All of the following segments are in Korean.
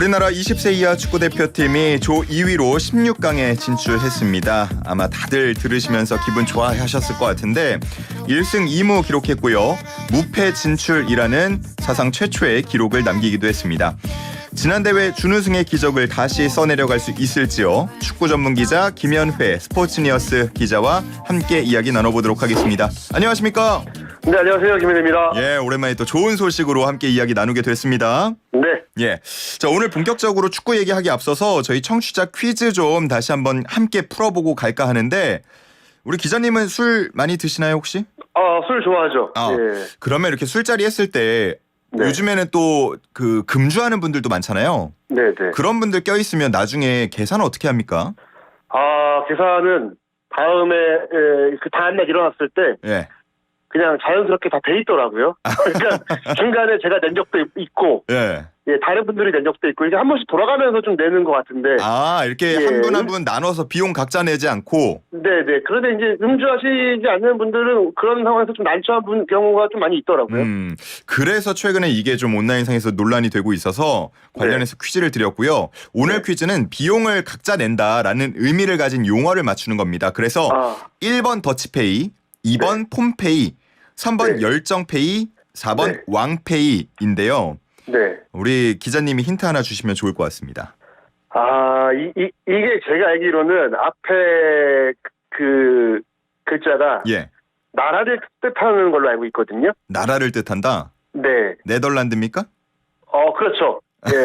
우리나라 20세 이하 축구대표팀이 조 2위로 16강에 진출했습니다. 아마 다들 들으시면서 기분 좋아하셨을 것 같은데 1승 2무 기록했고요. 무패 진출이라는 사상 최초의 기록을 남기기도 했습니다. 지난 대회 준우승의 기적을 다시 써내려갈 수 있을지요? 축구 전문 기자 김현회 스포츠니어스 기자와 함께 이야기 나눠보도록 하겠습니다. 안녕하십니까? 네, 안녕하세요. 김현회입니다. 예, 오랜만에 또 좋은 소식으로 함께 이야기 나누게 됐습니다. 네. 예. 자, 오늘 본격적으로 축구 얘기하기 앞서서 저희 청취자 퀴즈 좀 다시 한번 함께 풀어보고 갈까 하는데 우리 기자님은 술 많이 드시나요, 혹시? 술 좋아하죠. 예. 그러면 이렇게 술자리 했을 때 네. 요즘에는 또 그 금주하는 분들도 많잖아요. 네, 네. 그런 분들 껴있으면 나중에 계산은 어떻게 합니까? 계산은 다음에 그 다음날 일어났을 때 예. 그냥 자연스럽게 다 돼 있더라고요. 그러니까 중간에 제가 낸 적도 있고, 예. 예, 다른 분들이 낸 적도 있고 이제 한 번씩 돌아가면서 좀 내는 것 같은데. 이렇게 예. 한 분 한 분 나눠서 비용 각자 내지 않고. 네, 네. 그런데 이제 음주하시지 않는 분들은 그런 상황에서 좀 난처한 경우가 좀 많이 있더라고요. 그래서 최근에 이게 좀 온라인상에서 논란이 되고 있어서 관련해서 퀴즈를 드렸고요. 오늘 퀴즈는 비용을 각자 낸다라는 의미를 가진 용어를 맞추는 겁니다. 그래서 1번 더치페이, 2번 폼페이, 3번 열정페이, 4번 네. 왕페이인데요. 네. 우리 기자님이 힌트 하나 주시면 좋을 것 같습니다. 이게 제가 알기로는 앞에 그 글자가 예. 나라를 뜻하는 걸로 알고 있거든요. 나라를 뜻한다? 네. 네덜란드입니까? 그렇죠. 예.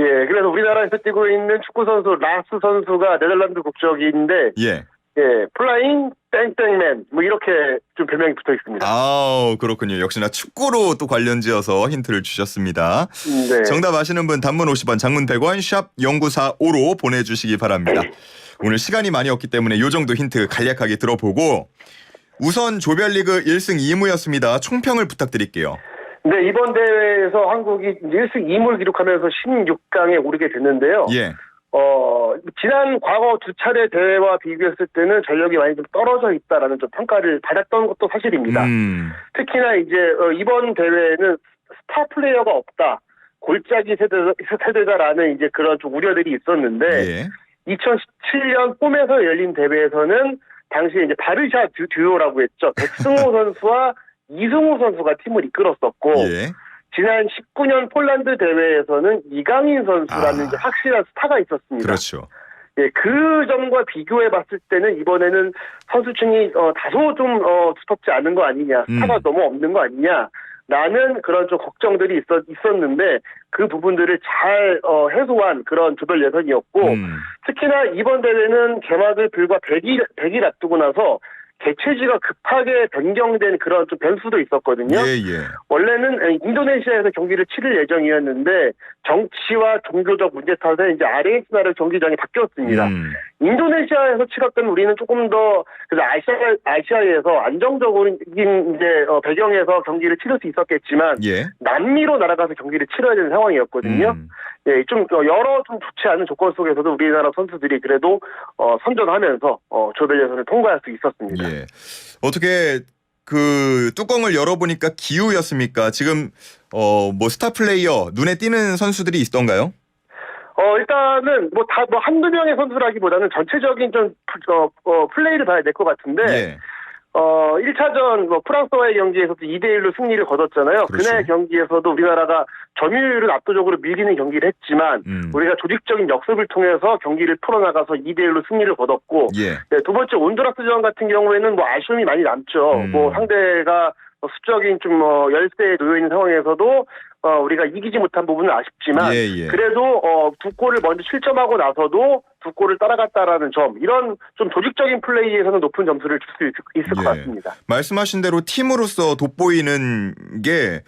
예. 그래서 우리나라에서 뛰고 있는 축구 선수 라스 선수가 네덜란드 국적인데, 예. 예, 플라잉 땡땡맨 뭐 이렇게 좀 별명이 붙어 있습니다. 그렇군요. 역시나 축구로 또 관련지어서 힌트를 주셨습니다. 네. 정답 아시는 분 단문 50원, 장문 100원, 샵 0945로 보내주시기 바랍니다. 오늘 시간이 많이 없기 때문에 이 정도 힌트 간략하게 들어보고 우선 조별리그 1승 2무였습니다. 총평을 부탁드릴게요. 네, 이번 대회에서 한국이 1승 2무를 기록하면서 16강에 오르게 됐는데요. 예. 지난 과거 두 차례 대회와 비교했을 때는 전력이 많이 좀 떨어져 있다라는 좀 평가를 받았던 것도 사실입니다. 특히나 이제 이번 대회는 스타 플레이어가 없다, 골짜기 세대다라는 이제 그런 좀 우려들이 있었는데, 예. 2017년 홈에서 열린 대회에서는 당시에 이제 바르샤 듀오라고 했죠. 백승호 선수와 이승우 선수가 팀을 이끌었었고, 예. 지난 19년 폴란드 대회에서는 이강인 선수라는 이제 확실한 스타가 있었습니다. 그렇죠. 예, 그 점과 비교해 봤을 때는 이번에는 선수층이 다소 좀 두텁지 않은 거 아니냐, 스타가 너무 없는 거 아니냐라는 그런 좀 걱정들이 있었는데 그 부분들을 잘 해소한 그런 조별 예선이었고, 특히나 이번 대회는 개막을 불과 100일 앞두고 나서 개최지가 급하게 변경된 그런 좀 변수도 있었거든요. 예. 원래는 인도네시아에서 경기를 치를 예정이었는데 정치와 종교적 문제 탓에 이제 아르헨티나를 경기장이 바뀌었습니다. 인도네시아에서 치렀던 우리는 조금 더 그래서 아시아에서 안정적으로 이제 배경에서 경기를 치를 수 있었겠지만 예. 남미로 날아가서 경기를 치러야 되는 상황이었거든요. 예, 좀 여러 좀 좋지 않은 조건 속에서도 우리나라 선수들이 그래도 선전하면서 조별 예선을 통과할 수 있었습니다. 예. 어떻게 그 뚜껑을 열어보니까 기우였습니까? 지금 뭐 스타 플레이어 눈에 띄는 선수들이 있던가요? 일단은 뭐 한두 명의 선수라기보다는 전체적인 좀 플레이를 봐야 될 것 같은데. 예. 1차전 프랑스와의 경기에서도 2대1로 승리를 거뒀잖아요. 그렇죠. 그날 경기에서도 우리나라가 점유율을 압도적으로 밀리는 경기를 했지만 우리가 조직적인 역습을 통해서 경기를 풀어나가서 2대1로 승리를 거뒀고, 예. 네, 두 번째 온두라스전 같은 경우에는 뭐 아쉬움이 많이 남죠. 뭐 상대가 수적인 좀 열세에 놓여 있는 상황에서도 우리가 이기지 못한 부분은 아쉽지만 예. 그래도 두 골을 먼저 실점하고 나서도 두 골을 따라갔다라는 점, 이런 좀 조직적인 플레이에서는 높은 점수를 줄 수 있을 것 같습니다. 말씀하신 대로 팀으로서 돋보이는 게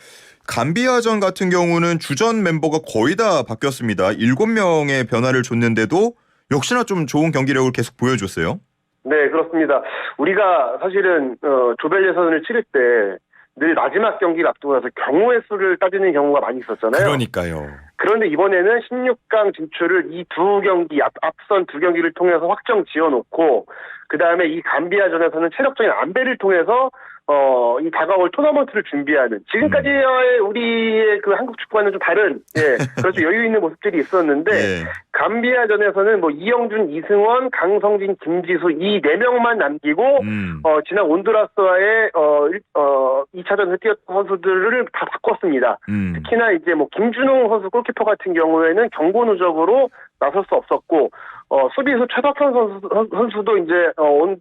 감비아전 같은 경우는 주전 멤버가 거의 다 바뀌었습니다. 7명의 변화를 줬는데도 역시나 좀 좋은 경기력을 계속 보여줬어요. 네, 그렇습니다. 우리가 사실은 조별 예선을 치를 때 늘 마지막 경기를 앞두고 나서 경우의 수를 따지는 경우가 많이 있었잖아요. 그러니까요. 그런데 이번에는 16강 진출을 이 두 경기, 앞선 두 경기를 통해서 확정 지어놓고, 그 다음에 이 감비아전에서는 체력적인 안배를 통해서 이 다가올 토너먼트를 준비하는, 지금까지의 우리의 그 한국 축구와는 좀 다른, 그렇죠. 여유 있는 모습들이 있었는데, 예. 감비아전에서는 뭐 이영준, 이승원, 강성진, 김지수 이 4명만 남기고, 지난 온두라스와의 2차전에서 뛰었던 선수들을 다 바꿨습니다. 특히나 이제 뭐 김준홍 선수 골키퍼 같은 경우에는 경고 누적으로 나설 수 없었고, 수비수 최덕현 선수도 이제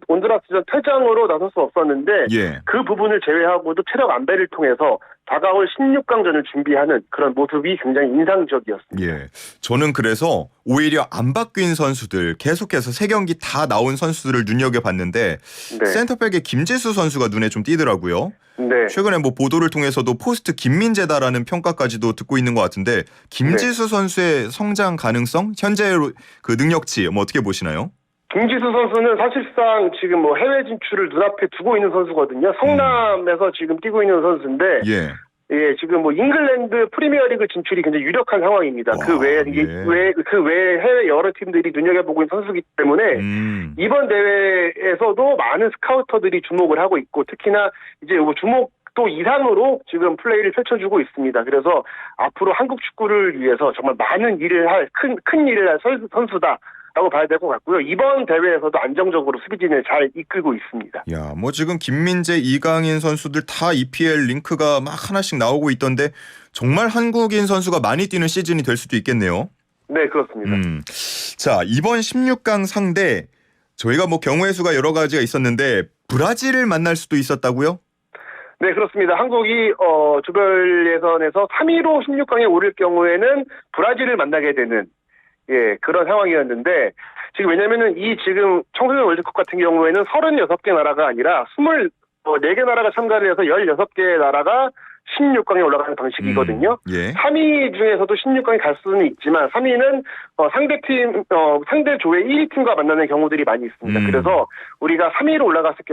온두라스전 퇴장으로 나설 수 없었는데, 예. 그 부분을 제외하고도 체력 안배를 통해서 다가올 16강전을 준비하는 그런 모습이 굉장히 인상적이었습니다. 예. 저는 그래서 오히려 안 바뀐 선수들 계속해서 3경기 다 나온 선수들을 눈여겨봤는데 네. 센터백의 김지수 선수가 눈에 좀 띄더라고요. 네. 최근에 뭐 보도를 통해서도 포스트 김민재다라는 평가까지도 듣고 있는 것 같은데 김지수 선수의 성장 가능성, 현재 그 능력치 뭐 어떻게 보시나요? 김지수 선수는 사실상 지금 뭐 해외 진출을 눈앞에 두고 있는 선수거든요. 성남에서 지금 뛰고 있는 선수인데, 예. 지금 뭐 잉글랜드 프리미어리그 진출이 굉장히 유력한 상황입니다. 와, 그 외에 그 외에 해외 여러 팀들이 눈여겨보고 있는 선수이기 때문에 이번 대회에서도 많은 스카우터들이 주목을 하고 있고, 특히나 이제 뭐 주목도 이상으로 지금 플레이를 펼쳐주고 있습니다. 그래서 앞으로 한국 축구를 위해서 정말 많은 일을 할 큰 일을 할 선수다. 라고 봐야 될 것 같고요. 이번 대회에서도 안정적으로 수비진을 잘 이끌고 있습니다. 야, 뭐 지금 김민재, 이강인 선수들 다 EPL 링크가 막 하나씩 나오고 있던데 정말 한국인 선수가 많이 뛰는 시즌이 될 수도 있겠네요. 네, 그렇습니다. 자, 이번 16강 상대 저희가 뭐 경우의 수가 여러 가지가 있었는데 브라질을 만날 수도 있었다고요? 네, 그렇습니다. 한국이 조별 예선에서 3위로 16강에 오를 경우에는 브라질을 만나게 되는 그런 상황이었는데, 지금 왜냐면은 이 지금 청소년 월드컵 같은 경우에는 36개 나라가 아니라 24개 나라가 참가를 해서 16개 나라가 16강에 올라가는 방식이거든요. 예. 3위 중에서도 16강에 갈 수는 있지만 3위는 상대 조의 1위 팀과 만나는 경우들이 많이 있습니다. 그래서 우리가 3위로 올라갔을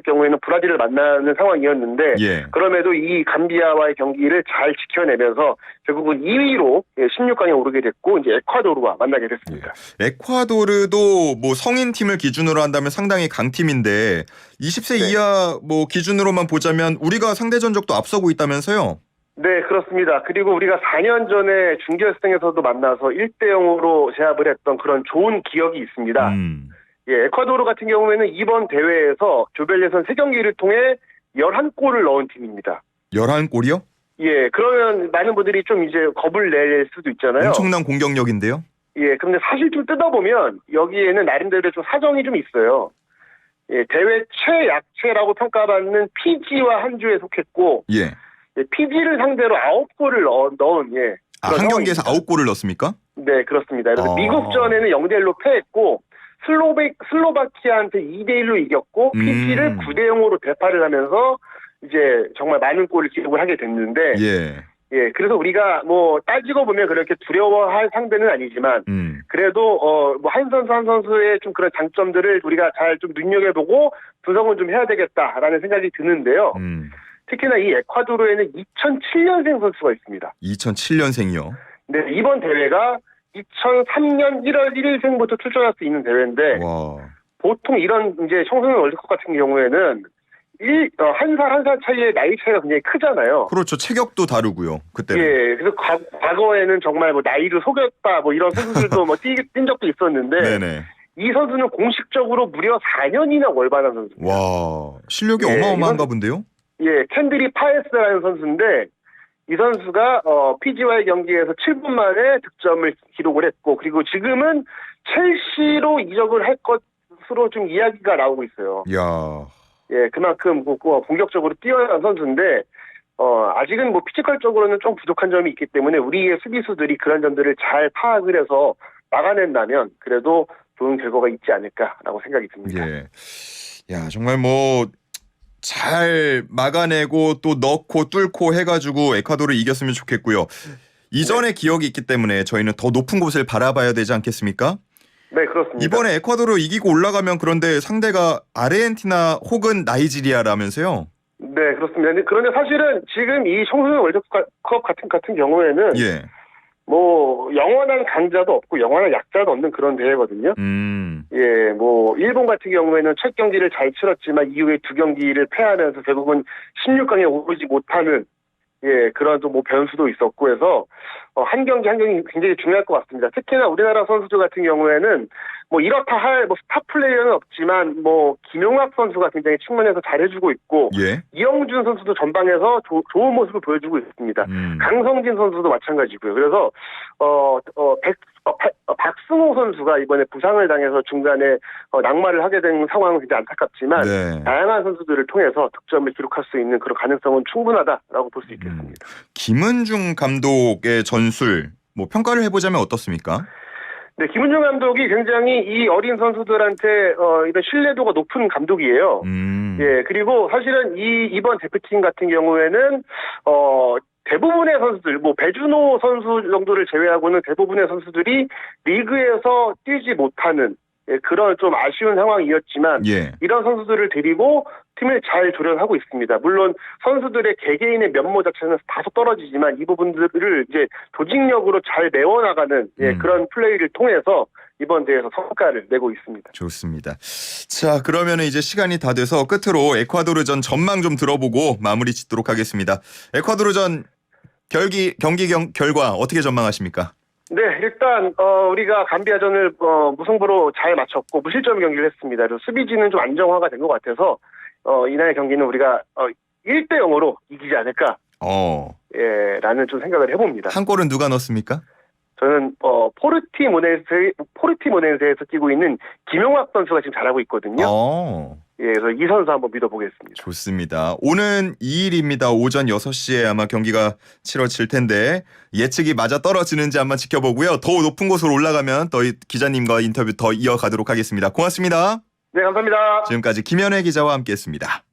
경우에는 브라질을 만나는 상황이었는데, 그럼에도 이 감비아와의 경기를 잘 지켜내면서 결국은 2위로 16강에 오르게 됐고, 이제 에콰도르와 만나게 됐습니다. 에콰도르도 뭐 성인 팀을 기준으로 한다면 상당히 강팀인데 20세 이하 뭐 기준으로만 보자면 우리가 상대 전적도 앞서고 있다면서요? 네, 그렇습니다. 그리고 우리가 4년 전에 준결승에서도 만나서 1대0으로 제압을 했던 그런 좋은 기억이 있습니다. 에콰도르 같은 경우에는 이번 대회에서 조별 예선 3경기를 통해 11골을 넣은 팀입니다. 11골이요? 예, 그러면 많은 분들이 좀 이제 겁을 낼 수도 있잖아요. 엄청난 공격력인데요? 예, 그런데 사실 좀 뜯어보면 여기에는 나름대로 좀 사정이 좀 있어요. 대회 최약체라고 평가받는 피지와 한 주에 속했고, 피지를 상대로 9골을 넣은, 한 경기에서 9골을 넣습니까? 네, 그렇습니다. 그래서 미국전에는 0대1로 패했고, 슬로바키아한테 2대1로 이겼고, 피지를 9대0으로 대파를 하면서 이제 정말 많은 골을 기록을 하게 됐는데, 그래서 우리가 뭐 따지고 보면 그렇게 두려워할 상대는 아니지만, 그래도 뭐 한 선수 한 선수의 좀 그런 장점들을 우리가 잘 좀 눈여겨보고 분석은 좀 해야 되겠다라는 생각이 드는데요. 특히나 이 에콰도르에는 2007년생 선수가 있습니다. 2007년생이요? 네, 이번 대회가 2003년 1월 1일생부터 출전할 수 있는 대회인데, 보통 이런 이제 청소년 월드컵 같은 경우에는 한 살 차이의 나이 차이가 굉장히 크잖아요. 그렇죠. 체격도 다르고요. 그때. 그래서 과거에는 정말 뭐 나이를 속였다 뭐 이런 선수들도 뭐 뛴 적도 있었는데, 이 선수는 공식적으로 무려 4년이나 월반한 선수입니다. 와, 실력이 어마어마한가 본데요? 캔드리 파에스라는 선수인데, 이 선수가 피지와의 경기에서 7분 만에 득점을 기록을 했고, 그리고 지금은 첼시로 이적을 할 것으로 좀 이야기가 나오고 있어요. 그만큼 공격적으로 뛰어난 선수인데, 아직은 뭐 피지컬적으로는 좀 부족한 점이 있기 때문에 우리의 수비수들이 그런 점들을 잘 파악을 해서 막아낸다면 그래도 좋은 결과가 있지 않을까라고 생각이 듭니다. 야, 정말 뭐 잘 막아내고 또 넣고 뚫고 해가지고 에콰도르를 이겼으면 좋겠고요. 이전의 기억이 있기 때문에 저희는 더 높은 곳을 바라봐야 되지 않겠습니까? 네, 그렇습니다. 이번에 에콰도르 이기고 올라가면 그런데 상대가 아르헨티나 혹은 나이지리아라면서요? 네, 그렇습니다. 그런데 사실은 지금 이 청소년 월드컵 같은 경우에는 뭐 영원한 강자도 없고 영원한 약자도 없는 그런 대회거든요. 뭐 일본 같은 경우에는 첫 경기를 잘 치렀지만 이후에 2경기를 패하면서 결국은 16강에 오르지 못하는 예, 그런 좀 뭐 변수도 있었고 해서 한 경기 한 경기 굉장히 중요할 것 같습니다. 특히나 우리나라 선수들 같은 경우에는 뭐 이렇다 할 뭐 스타 플레이어는 없지만 뭐 김용학 선수가 굉장히 측면에서 잘해주고 있고 예. 이영준 선수도 전방에서 좋은 모습을 보여주고 있습니다. 강성진 선수도 마찬가지고요. 그래서 박승호 선수가 이번에 부상을 당해서 중간에 낙마를 하게 된 상황은 굉장히 안타깝지만 네. 다양한 선수들을 통해서 득점을 기록할 수 있는 그런 가능성은 충분하다라고 볼 수 있겠습니다. 김은중 감독의 전술 뭐 평가를 해보자면 어떻습니까? 네, 김은중 감독이 굉장히 이 어린 선수들한테 이런 신뢰도가 높은 감독이에요. 예, 그리고 사실은 이번 대표팀 같은 경우에는 대부분의 선수들, 뭐 배준호 선수 정도를 제외하고는 대부분의 선수들이 리그에서 뛰지 못하는 그런 좀 아쉬운 상황이었지만 예. 이런 선수들을 데리고 팀을 잘 조련하고 있습니다. 물론 선수들의 개개인의 면모 자체는 다소 떨어지지만 이 부분들을 이제 조직력으로 잘 메워나가는 그런 플레이를 통해서 이번 대회에서 성과를 내고 있습니다. 좋습니다. 자, 그러면 이제 시간이 다 돼서 끝으로 에콰도르전 전망 좀 들어보고 마무리 짓도록 하겠습니다. 에콰도르전 경기 결과 어떻게 전망하십니까? 네, 일단 우리가 감비아전을 무승부로 잘 마쳤고 무실점 경기를 했습니다. 그래서 수비진은 좀 안정화가 된 것 같아서 이날의 경기는 우리가 1대 0으로 이기지 않을까 라는 좀 생각을 해봅니다. 한 골은 누가 넣었습니까? 저는 포르티모네세에서 뛰고 있는 김용학 선수가 지금 잘하고 있거든요. 예, 그래서 이 선수 한번 믿어보겠습니다. 좋습니다. 오는 2일입니다. 오전 6시에 아마 경기가 치러질 텐데 예측이 맞아 떨어지는지 한번 지켜보고요. 더 높은 곳으로 올라가면 또 기자님과 인터뷰 더 이어가도록 하겠습니다. 고맙습니다. 네, 감사합니다. 지금까지 김현애 기자와 함께했습니다.